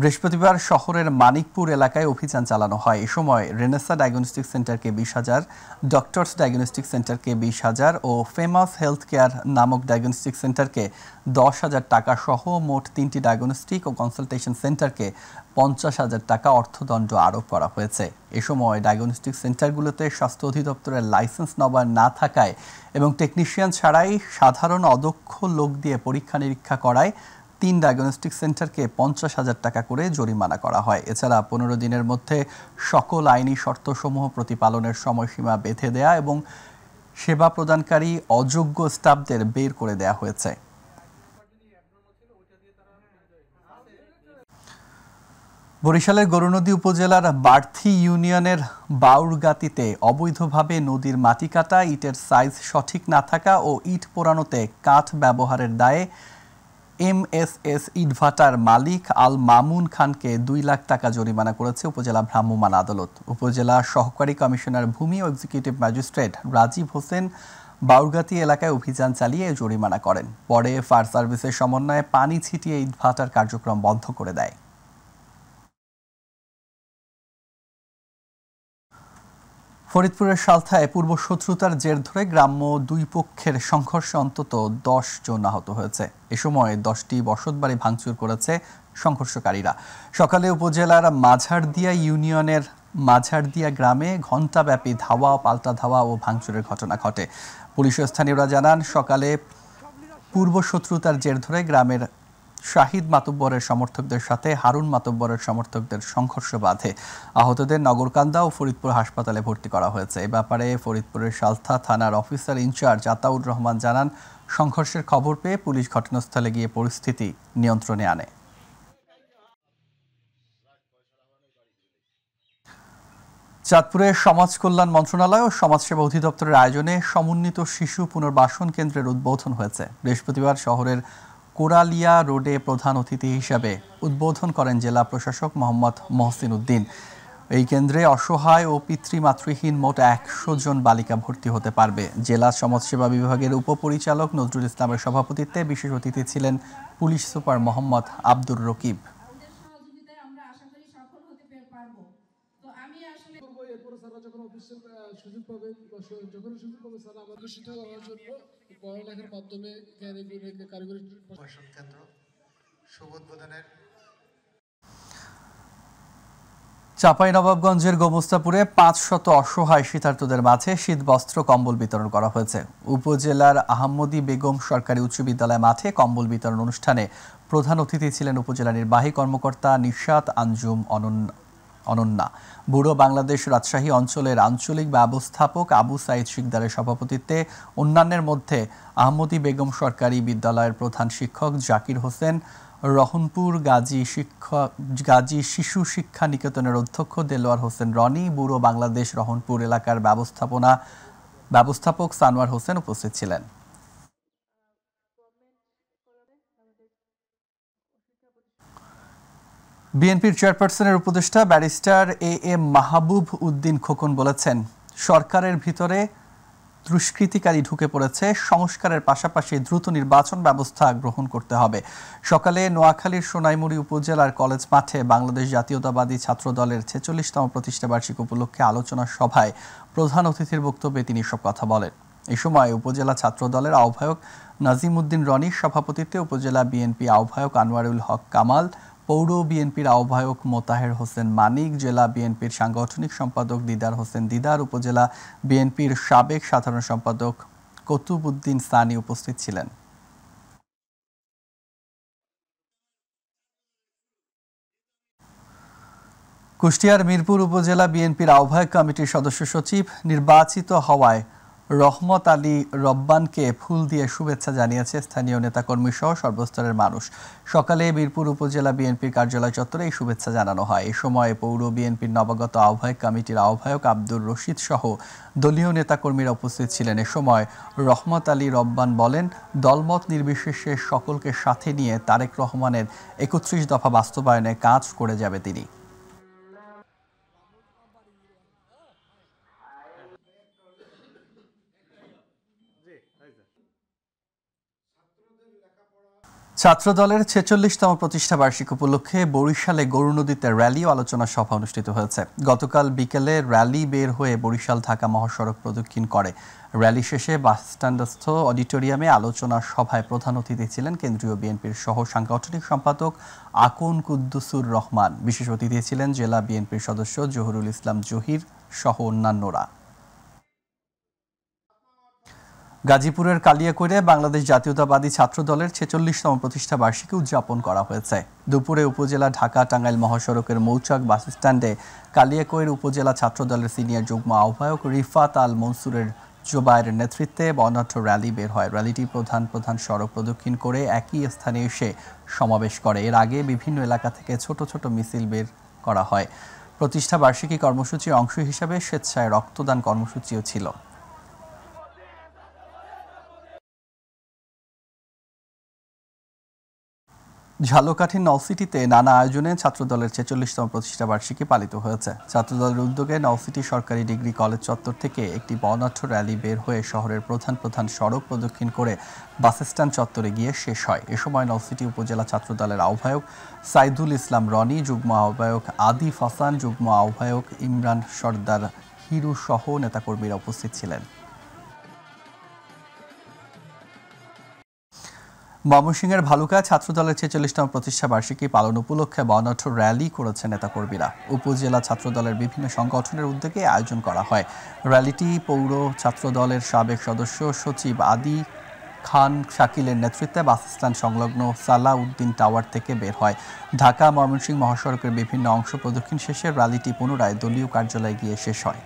বৃহস্পতিবার শহরের মানিকপুর এলাকায় অভিযান চালানো হয়। এ সময় রেনেসা ডায়াগনস্টিক সেন্টারকে 20,000, ডক্টরস ডায়াগনস্টিক সেন্টারকে 20,000 ও ফেমাস হেলথ কেয়ার নামক ডায়াগনস্টিক সেন্টারকে 10,000 টাকা সহ মোট 3টি ডায়াগনস্টিক ও কনসালটেশন সেন্টারকে 50,000 টাকা অর্থদণ্ড আরোপ করা হয়েছে। এ সময় ডায়াগনস্টিক সেন্টারগুলোতে স্বাস্থ্য অধিদপ্তরের লাইসেন্স নবায়ন না থাকায় এবং টেকনিশিয়ান ছাড়াই সাধারণ অদক্ষ লোক দিয়ে পরীক্ষা নিরীক্ষা করায় 3 ডায়াগনস্টিক সেন্টারকে 50,000 টাকা করে জরিমানা করা হয়। এছাড়া 15 দিনের মধ্যে সকল আইনি শর্তসমূহ প্রতিপালনের সময়সীমা বেঁধে দেয়া এবং সেবা প্রদানকারী অযোগ্য স্টাফদের বের করে দেয়া হয়েছে। বরিশালের গরুনদী উপজেলার বাড়থি ইউনিয়নের বাউরগাতিতে অবৈধভাবে নদীর মাটি কাটা, ইটের সাইজ সঠিক না থাকা ও ইট পোড়ানোতে কাঠ ব্যবহারের দায়ে MSS ইটভাটার মালিক আল মামুন খানকে 2 লাখ টাকা জরিমানা করেছে উপজেলা ভ্রাম্যমাণ আদালত। উপজেলা সহকারী কমিশনার ভূমি ও এক্সিকিউটিভ ম্যাজিস্ট্রেট রাজীব হোসেন বাউরগাতি এলাকায় অভিযান চালিয়ে জরিমানা করেন। পরে ফায়ার সার্ভিসের সমন্বয়ে পানি ছিটিয়ে ইটভাটার কার্যক্রম বন্ধ করে দেয়। ফরিদপুরের সালথায় পূর্ব শত্রুতার জের ধরে গ্রাম্য দুই পক্ষের সংঘর্ষে অন্তত 10 জন আহত হয়েছে। এ সময় 10টি বসতবাড়ি ভাঙচুর করেছে সংঘর্ষকারীরা। সকালে উপজেলার মাঝারদিয়া ইউনিয়নের মাঝারদিয়া গ্রামে ঘণ্টাব্যাপী ধাওয়া, পাল্টা ধাওয়া ও ভাঙচুরের ঘটনা ঘটে। পুলিশ ও স্থানীয়রা জানান, সকালে পূর্ব শত্রুতার জের ধরে গ্রামের শাহিদ মাতব্বরের সমর্থকদের সাথে হারুন মাতব্বরের সমর্থকদের সংঘর্ষ বাধে। আহতদের নগরকান্দা ও ফরিদপুর হাসপাতালে ভর্তি করা হয়েছে। এ ব্যাপারে ফরিদপুরের সালথা থানার অফিসার ইনচার্জ আতাউর রহমান জানান, সংঘর্ষের খবর পেয়ে পুলিশ ঘটনাস্থলে গিয়ে পরিস্থিতি নিয়ন্ত্রণে আনে। চাঁদপুরে সমাজ কল্যাণ মন্ত্রণালয় ও সমাজসেবা অধিদপ্তরের আয়োজনে সমন্বিত শিশু পুনর্বাসন কেন্দ্রের উদ্বোধন হয়েছে। বৃহস্পতিবার শহরের কোরালিয়া রোডে প্রধান অতিথি হিসেবে উদ্বোধন করেন জেলা প্রশাসক মোহাম্মদ মহসিন উদ্দিন। এই কেন্দ্রে অসহায় ও পিতৃমাতৃহীন মোট 100 জন বালিকা ভর্তি হতে পারবে। জেলা সমাজসেবা বিভাগের উপপরিচালক নজরুল ইসলামের সভাপতিত্বে বিশেষ অতিথি ছিলেন পুলিশ সুপার মোহাম্মদ আব্দুর রকিব। চাঁপাইনবাবগঞ্জের গোমস্তাপুরে 500 অসহায় শীতার্তদের মাঝে শীতবস্ত্র কম্বল বিতরণ করা হয়েছে। উপজেলার আহমদী বেগম সরকারি উচ্চ বিদ্যালয় মাঠে কম্বল বিতরণ অনুষ্ঠানে প্রধান অতিথি ছিলেন উপজেলা নির্বাহী কর্মকর্তা নিশাত আঞ্জুম অনন্যা। বুড়ো বাংলাদেশ রাজশাহী অঞ্চলের আঞ্চলিক ব্যবস্থাপক আবু সাইদ শিকদারের সভাপতিত্বে অন্যান্যের মধ্যে আহমদী বেগম সরকারি বিদ্যালয়ের প্রধান শিক্ষক জাকির হোসেন, রহনপুর গাজী শিশু শিক্ষা নিকেতনের অধ্যক্ষ দেলোয়ার হোসেন রনি, বুড়ো বাংলাদেশ রহনপুর এলাকার ব্যবস্থাপক সানোয়ার হোসেন উপস্থিত ছিলেন। বিএনপির চেয়ারপারসনের উপদেষ্টা ব্যারিস্টার AM মাহবুব উদ্দিন খোকন বলেছেন, সরকারের ভিতরে দুষ্কৃতিকারী ঢুকে পড়েছে, সংস্কারের পাশাপাশি দ্রুত নির্বাচন ব্যবস্থা গ্রহণ করতে হবে। সকালে নোয়াখালীর সোনাইমুড়ি উপজেলার কলেজ মাঠে বাংলাদেশ জাতীয়তাবাদী ছাত্র দলের 46তম প্রতিষ্ঠাবার্ষিকী উপলক্ষে আলোচনা সভায় প্রধান অতিথির বক্তব্যে তিনি সব কথা বলেন। এই সময় উপজেলা ছাত্র দলের আহ্বায়ক নাজিম উদ্দিন রনির সভাপতিত্বে উপজেলা বিএনপি আহ্বায়ক আনোয়ারুল হক কামাল, পৌর বিএনপির আহ্বায়ক মোতাহের হোসেন মানিক, জেলা বিএনপির সাংগঠনিক সম্পাদক দিদার হোসেন দিদার, উপজেলা বিএনপির সাবেক সাধারণ সম্পাদক কতুব উদ্দিন সানি উপস্থিত ছিলেন। কুষ্টিয়ার মিরপুর উপজেলা বিএনপির আহ্বায়ক কমিটির সদস্য সচিব নির্বাচিত হওয়ায় রহমত আলী রব্বানকে ফুল দিয়ে শুভেচ্ছা জানিয়েছে স্থানীয় নেতাকর্মী সহ সর্বস্তরের মানুষ। সকালে মিরপুর উপজেলা বিএনপির কার্যালয় চত্বরে এই শুভেচ্ছা জানানো হয়। এ সময় পৌর বিএনপির নবাগত আহ্বায়ক কমিটির আহ্বায়ক আব্দুর রশিদ সহ দলীয় নেতাকর্মীরা উপস্থিত ছিলেন। এ সময় রহমত আলী রব্বান বলেন, দলমত নির্বিশেষে সকলকে সাথে নিয়ে তারেক রহমানের ৩১ দফা বাস্তবায়নে কাজ করে যাবে তিনি। ছাত্রদলের ৪৬তম প্রতিষ্ঠা বার্ষিকী উপলক্ষে বরিশালে গরুনদীতে র্যালি ও আলোচনা সভা অনুষ্ঠিত হয়েছে। গতকাল বিকেলে র্যালি বের হয়ে বরিশাল ঢাকা মহাসড়ক প্রদক্ষিণ করে। র্যালি শেষে বাসস্ট্যান্ডস্থ অডিটোরিয়ামে আলোচনা সভায় প্রধান অতিথি ছিলেন কেন্দ্রীয় বিএনপির সহ সাংগঠনিক সম্পাদক আকুন কুদ্দুসুর রহমান। বিশেষ অতিথি ছিলেন জেলা বিএনপির সদস্য জহুরুল ইসলাম জহির সহ অন্যান্যরা। গাজীপুরের কালিয়াকৈরে বাংলাদেশ জাতীয়তাবাদী ছাত্রদলের ৪৬তম প্রতিষ্ঠা বার্ষিকী উদযাপন করা হয়েছে। দুপুরে উপজেলা ঢাকা টাঙ্গাইল মহাসড়কের মৌচাক বাসস্ট্যান্ডে কালিয়াকৈর উপজেলা ছাত্রদলের সিনিয়র যুগ্ম আহ্বায়ক রিফাত আল মনসুরের জোবায়ের নেতৃত্বে বর্ণাঢ্য র্যালি বের হয়। র্যালিটি প্রধান সড়ক প্রদক্ষিণ করে একই স্থানে এসে সমাবেশ করে। এর আগে বিভিন্ন এলাকা থেকে ছোট ছোট মিছিল বের করা হয়। প্রতিষ্ঠা বার্ষিকী কর্মসূচির অংশ হিসাবে স্বেচ্ছায় রক্তদান কর্মসূচিও ছিল। ঝালকাঠির নলসিটিতে নানা আয়োজনে ছাত্রদলের ৪৬তম প্রতিষ্ঠা বার্ষিকী পালিত হয়েছে। ছাত্রদলের উদ্যোগে নলসিটি সরকারি ডিগ্রি কলেজ চত্বর থেকে একটি বর্ণাঢ্য র্যালি বের হয়ে শহরের প্রধান সড়ক প্রদক্ষিণ করে বাসস্ট্যান্ড চত্বরে গিয়ে শেষ হয়। এ সময় নলসিটি উপজেলা ছাত্রদলের আহ্বায়ক সাইদুল ইসলাম রনি, যুগ্ম আহ্বায়ক আদিফ হাসান, যুগ্ম আহ্বায়ক ইমরান সর্দার হিরু সহ নেতাকর্মীরা উপস্থিত ছিলেন। ময়মনসিংহের ভালুকায় ছাত্রদলের ৪৬তম প্রতিষ্ঠা বার্ষিকী পালন উপলক্ষে বর্ণাঢ্য র্যালি করেছে নেতাকর্মীরা। উপজেলা ছাত্রদলের বিভিন্ন সংগঠনের উদ্যোগে আয়োজন করা হয়। র্যালিটি পৌর ছাত্রদলের সাবেক সদস্য সচিব আদি খান শাকিলের নেতৃত্বে বাসস্ট্যান্ড সংলগ্ন সালাউদ্দিন টাওয়ার থেকে বের হয়। ঢাকা ময়মনসিংহ মহাসড়কের বিভিন্ন অংশ প্রদক্ষিণ শেষে র্যালিটি পুনরায় দলীয় কার্যালয়ে গিয়ে শেষ হয়।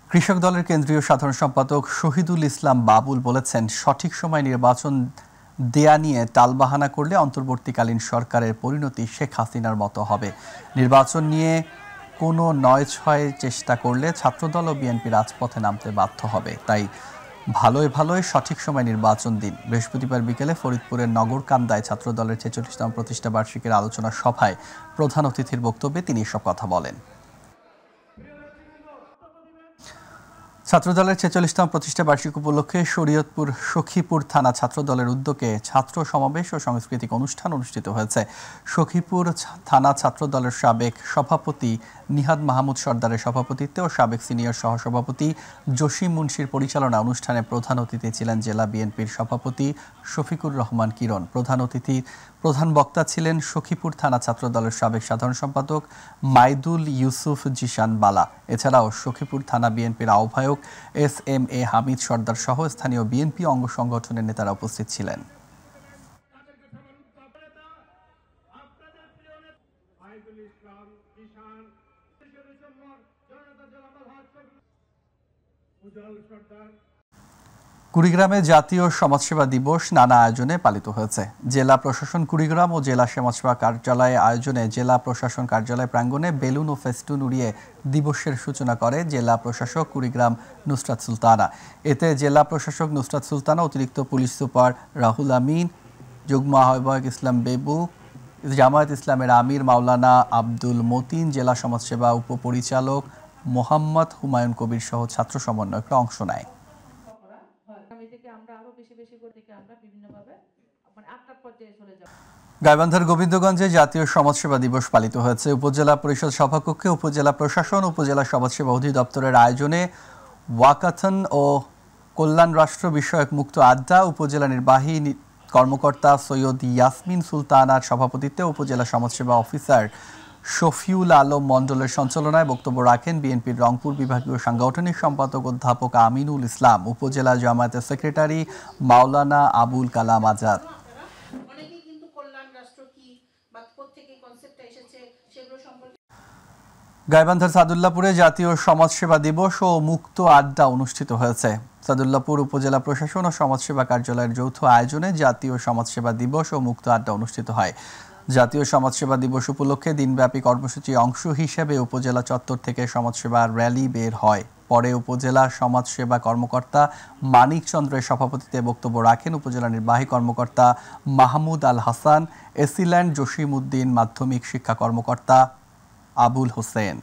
কৃষক দলের কেন্দ্রীয় সাধারণ সম্পাদক শহীদুল ইসলাম বাবুল বলেছেন, সঠিক সময় নির্বাচন দেয়া নিয়ে টালবাহানা করলে অন্তর্বর্তীকালীন সরকারের পরিণতি শেখ হাসিনার মতো হবে। নির্বাচন নিয়ে কোনো নয়-ছয় চেষ্টা করলে ছাত্রদল ও বিএনপি রাজপথে নামতে বাধ্য হবে। তাই ভালোই সঠিক সময় নির্বাচন দিন। বৃহস্পতিবার বিকেলে ফরিদপুরের নগরকান্দায় ছাত্রদলের ৪৬তম প্রতিষ্ঠা বার্ষিকীর আলোচনা সভায় প্রধান অতিথির বক্তব্যে তিনি এসব কথা বলেন। ছাত্রদলের ৪৬তম প্রতিষ্ঠা বার্ষিকী উপলক্ষে শরীয়তপুর সখীপুর থানা ছাত্রদলের উদ্যোগে ছাত্র সমাবেশ ও সাংস্কৃতিক অনুষ্ঠান অনুষ্ঠিত হয়েছে। সখীপুর থানা ছাত্রদলের সাবেক সভাপতি নিহাদ মাহমুদ সর্দারের সভাপতিত্বে ও সাবেক সিনিয়র সহসভাপতি জসিম মুন্সির পরিচালনা অনুষ্ঠানে প্রধান অতিথি ছিলেন জেলা বিএনপির সভাপতি শফিকুর রহমান কিরণ। প্রধান বক্তা ছিলেন সখীপুর থানা ছাত্রদলের সাবেক সাধারণ সম্পাদক মাইদুল ইউসুফ জিশান বালা। এছাড়াও সখীপুর থানা বিএনপির আহ্বায়ক SMA হামিদ সর্দার সহ স্থানীয় বিএনপি অঙ্গ সংগঠনের নেতারা উপস্থিত ছিলেন। কুড়িগ্রামে জাতীয় সমাজসেবা দিবস নানা আয়োজনে পালিত হয়েছে। জেলা প্রশাসন কুড়িগ্রাম ও জেলা সমাজসেবা কার্যালয়ে আয়োজনে জেলা প্রশাসন কার্যালয় প্রাঙ্গণে বেলুন ও ফেস্টুন উড়িয়ে দিবসের সূচনা করে জেলা প্রশাসক কুড়িগ্রাম নুসরাত সুলতানা। এতে জেলা প্রশাসক নুসরাত সুলতানা, অতিরিক্ত পুলিশ সুপার রাহুল আমিন, যুগ্ম আহ্বায়ক ইসলাম বেবু, জামায়াত ইসলামের আমির মাওলানা আব্দুল মতিন, জেলা সমাজসেবা উপপরিচালক মোহাম্মদ হুমায়ুন কবির সহ ছাত্র সমন্বয়করা অংশ নেয়। গাইবান্ধার গোবিন্দগঞ্জে জাতীয় সমাজসেবা দিবস পালিত হয়েছে। উপজেলা পরিষদ সভাকক্ষে উপজেলা প্রশাসন, উপজেলা সমাজসেবা অধিদপ্তরের আয়োজনে ওয়াকাথন ও কল্যাণ রাষ্ট্র বিষয়ক মুক্ত আড্ডা, উপজেলা নির্বাহী কর্মকর্তা সৈয়দ ইয়াসমিন সুলতানার সভাপতিত্বে উপজেলা সমাজসেবা অফিসার শফিউল আলম মণ্ডলের সঞ্চালনায় বক্তব্য রাখেন বিএনপির রংপুর বিভাগীয় সাংগঠনিক সম্পাদক অধ্যাপক আমিনুল ইসলাম, উপজেলা জামায়াতের সেক্রেটারি মাওলানা আবুল কালাম আজাদ। গাইবান্ধার সাদুল্লাপুরে জাতীয় সমাজসেবা দিবস ও মুক্ত আড্ডা অনুষ্ঠিত হয়েছে। সাদুল্লাপুর উপজেলা প্রশাসন ও সমাজসেবা কার্যালয়ের যৌথ আয়োজনে জাতীয় সমাজসেবা দিবস ও মুক্ত আড্ডা অনুষ্ঠিত হয়। জাতীয় সমাজসেবা দিবস উপলক্ষে দিনব্যাপী কর্মসূচির অংশ হিসেবে উপজেলা চত্বর থেকে সমাজসেবা র্যালি বের হয়। পরে উপজেলা সমাজসেবা কর্মকর্তা মানিক চন্দ্রের সভাপতিত্বে বক্তব্য রাখেন উপজেলা নির্বাহী কর্মকর্তা মাহমুদ আল হাসান, এসিল্যান্ড জসিম উদ্দিন মাধ্যমিক শিক্ষা কর্মকর্তা আবুল হোসেন।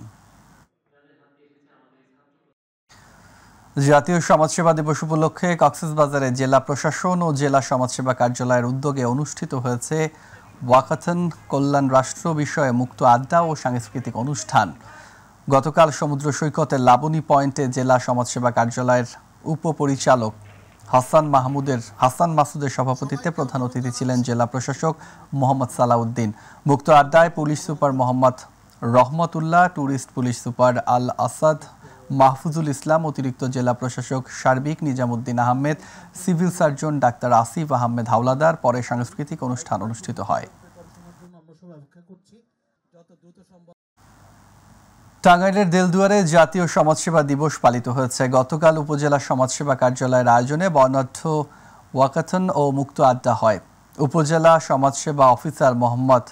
জাতীয় সমাজসেবা দিবস উপলক্ষে কক্সবাজারে জেলা প্রশাসন ও জেলা সমাজসেবা কার্যালয়ের উদ্যোগে অনুষ্ঠিত হয়েছে ওয়াকাথন কল্যাণ রাষ্ট্র বিষয়ে মুক্ত আড্ডা ও সাংস্কৃতিক অনুষ্ঠান। গতকাল সমুদ্র সৈকতের লাবণী পয়েন্টে জেলা সমাজসেবা কার্যালয়ের উপপরিচালক হাসান মাসুদের সভাপতিত্বে প্রধান অতিথি ছিলেন জেলা প্রশাসক মোহাম্মদ সালাউদ্দিন। মুক্ত আড্ডায় পুলিশ সুপার মোহাম্মদ রহমতুল্লাহ, ট্যুরিস্ট পুলিশ সুপার আল আসাদ মাহফুজুল ইসলাম, অতিরিক্ত জেলা প্রশাসক সার্বিক Nizamuddin Ahmed, civil surgeon doctor Asif Ahmed Howlader. পরে সাংস্কৃতিক অনুষ্ঠান অনুষ্ঠিত হয়। টাঙ্গাইলের দেলদুয়ারে জাতীয় সমাজসেবা দিবস পালিত হয়েছে। গতকাল উপজেলা সমাজসেবা কার্যালয়ের আয়োজনে বর্ণাঢ্য ওয়াকাথন ও মুক্ত আড্ডা হয়। উপজেলা সমাজসেবা অফিসার মোহাম্মদ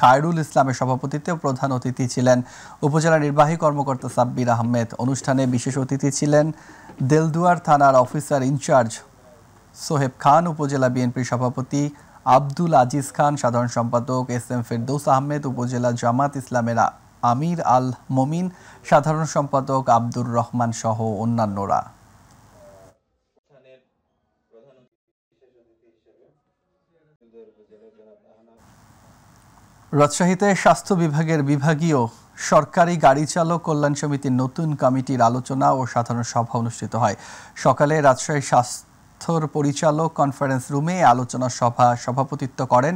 খায়রুল ইসলামের সভাপতিত্বে প্রধান অতিথি ছিলেন উপজেলা নির্বাহী কর্মকর্তা সাব্বির আহমেদ। অনুষ্ঠানে বিশেষ অতিথি ছিলেন দেলদুয়ার থানার অফিসার ইনচার্জ সোহেব খান, উপজেলা বিএনপির সভাপতি আব্দুল আজিজ খান, সাধারণ সম্পাদক SM ফেরদৌস আহমেদ, উপজেলা জামাত ইসলামের আমির আল মমিন, সাধারণ সম্পাদক আব্দুর রহমান সহ অন্যান্যরা। রাজশাহীতে স্বাস্থ্য বিভাগের বিভাগীয় সরকারি গাড়ি চালক কল্যাণ সমিতির নতুন কমিটির আলোচনা ও সাধারণ সভা অনুষ্ঠিত হয়। সকালে রাজশাহী স্বাস্থ্যর পরিচালক কনফারেন্স রুমে আলোচনা সভা সভাপতিত্ব করেন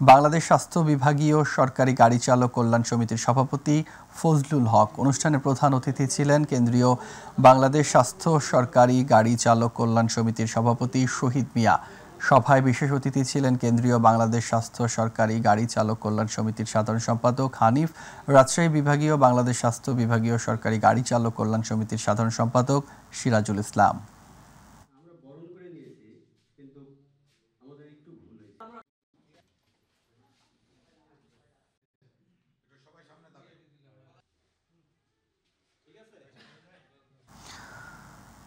বাংলাদেশ স্বাস্থ্য বিভাগীয় সরকারি গাড়ি চালক কল্যাণ সমিতির সভাপতি ফজলুল হক। অনুষ্ঠানে প্রধান অতিথি ছিলেন কেন্দ্রীয় বাংলাদেশ স্বাস্থ্য সরকারি গাড়ি চালক কল্যাণ সমিতির সভাপতি শহীদ মিয়া। সভায় বিশেষ অতিথি ছিলেন কেন্দ্রীয় বাংলাদেশ স্বাস্থ্য সরকারি গাড়ি চালক কল্যাণ সমিতির সাধারণ সম্পাদক হানিফ, রাজশাহী বিভাগীয় বাংলাদেশ স্বাস্থ্য বিভাগীয় সরকারি গাড়ি চালক কল্যাণ সমিতির সাধারণ সম্পাদক সিরাজুল ইসলাম।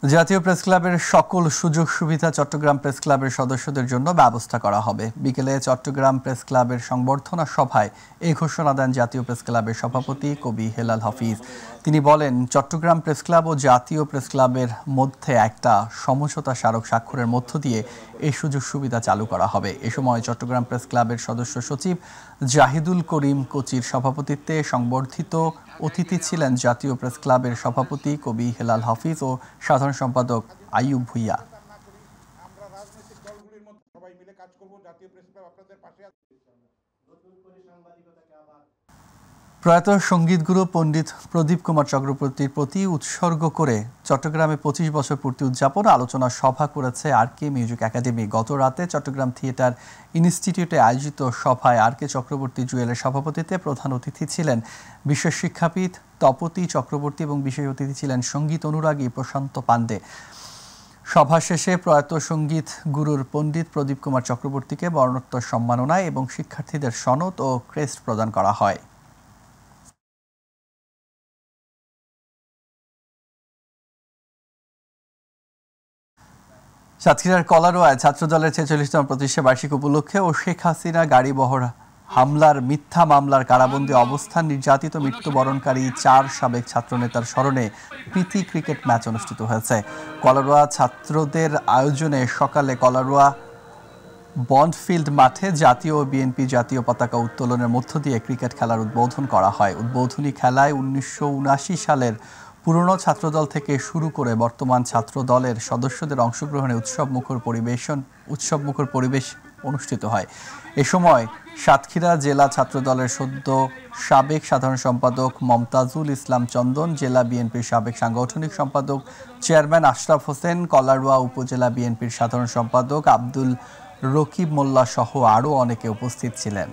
জাতীয় প্রেস ক্লাবের সকল সুযোগ সুবিধা চট্টগ্রাম প্রেস ক্লাবের সদস্যদের জন্য ব্যবস্থা করা হবে। বিকেলে চট্টগ্রাম প্রেস ক্লাবের সংবর্ধনা সভায় এই ঘোষণা দেন জাতীয় প্রেস ক্লাবের সভাপতি কবি হেলাল হাফিজ। তিনি বলেন, চট্টগ্রাম প্রেস ক্লাব ও জাতীয় প্রেস ক্লাবের মধ্যে একটা সমঝোতা স্মারক স্বাক্ষরের মধ্য দিয়ে এই সুযোগ সুবিধা চালু করা হবে। এ সময় চট্টগ্রাম প্রেস ক্লাবের সদস্য সচিব জাহিদুল করিম কোচির সভাপতিত্বে সংবর্ধিত অতিথি ছিলেন জাতীয় প্রেস ক্লাবের সভাপতি কবি হেলাল হাফিজ ও সাধারণ সম্পাদক আইয়ুব ভুইয়া। প্রয়াত সঙ্গীতগুরু পণ্ডিত প্রদীপ কুমার চক্রবর্তীর প্রতি উৎসর্গ করে চট্টগ্রামে 25 বছর পূর্তি উদযাপন আলোচনা সভা করেছে RK মিউজিক একাডেমি। গত রাতে চট্টগ্রাম থিয়েটার ইনস্টিটিউটে আয়োজিত সভায় RK চক্রবর্তী জুয়েলের সভাপতিত্বে প্রধান অতিথি ছিলেন বিশেষ শিক্ষাবিদ তপতী চক্রবর্তী এবং বিশেষ অতিথি ছিলেন সঙ্গীত অনুরাগী প্রশান্ত পাণ্ডে। সভা শেষে প্রয়াত সঙ্গীত গুরুর পণ্ডিত প্রদীপ কুমার চক্রবর্তীকে মরণোত্তর সম্মাননায় এবং শিক্ষার্থীদের সনদ ও ক্রেস্ট প্রদান করা হয়। সাতক্ষীরার কলারোয়ায় ছাত্রদলের 46তম প্রতিষ্ঠা বার্ষিক উপলক্ষে ও শেখ হাসিনা গাড়িবহর হামলার মিথ্যা মামলার কারাবন্দী অবস্থান নির্যাতিত মৃত্যুবরণকারী 4 সাবেক ছাত্রনেতার স্মরণে প্রীতি ক্রিকেট ম্যাচ অনুষ্ঠিত হয়েছে। কলারোয়া ছাত্রদের আয়োজনে সকালে কলারোয়া বন্ডফিল্ড মাঠে জাতীয় ও বিএনপি জাতীয় পতাকা উত্তোলনের মধ্য দিয়ে ক্রিকেট খেলার উদ্বোধন করা হয়। উদ্বোধনী খেলায় 1979 সালের পুরনো ছাত্রদল থেকে শুরু করে বর্তমান ছাত্র দলের সদস্যদের অংশগ্রহণে উৎসবমুখর পরিবেশ অনুষ্ঠিত হয়। এ সময় সাতক্ষীরা জেলা ছাত্রদলের সদ্য সাবেক সাধারণ সম্পাদক মমতাজুল ইসলাম চন্দন, জেলা বিএনপির সাবেক সাংগঠনিক সম্পাদক চেয়ারম্যান আশরাফ হোসেন, কলারোয়া উপজেলা বিএনপির সাধারণ সম্পাদক আব্দুল রকিব মোল্লা সহ আরও অনেকে উপস্থিত ছিলেন।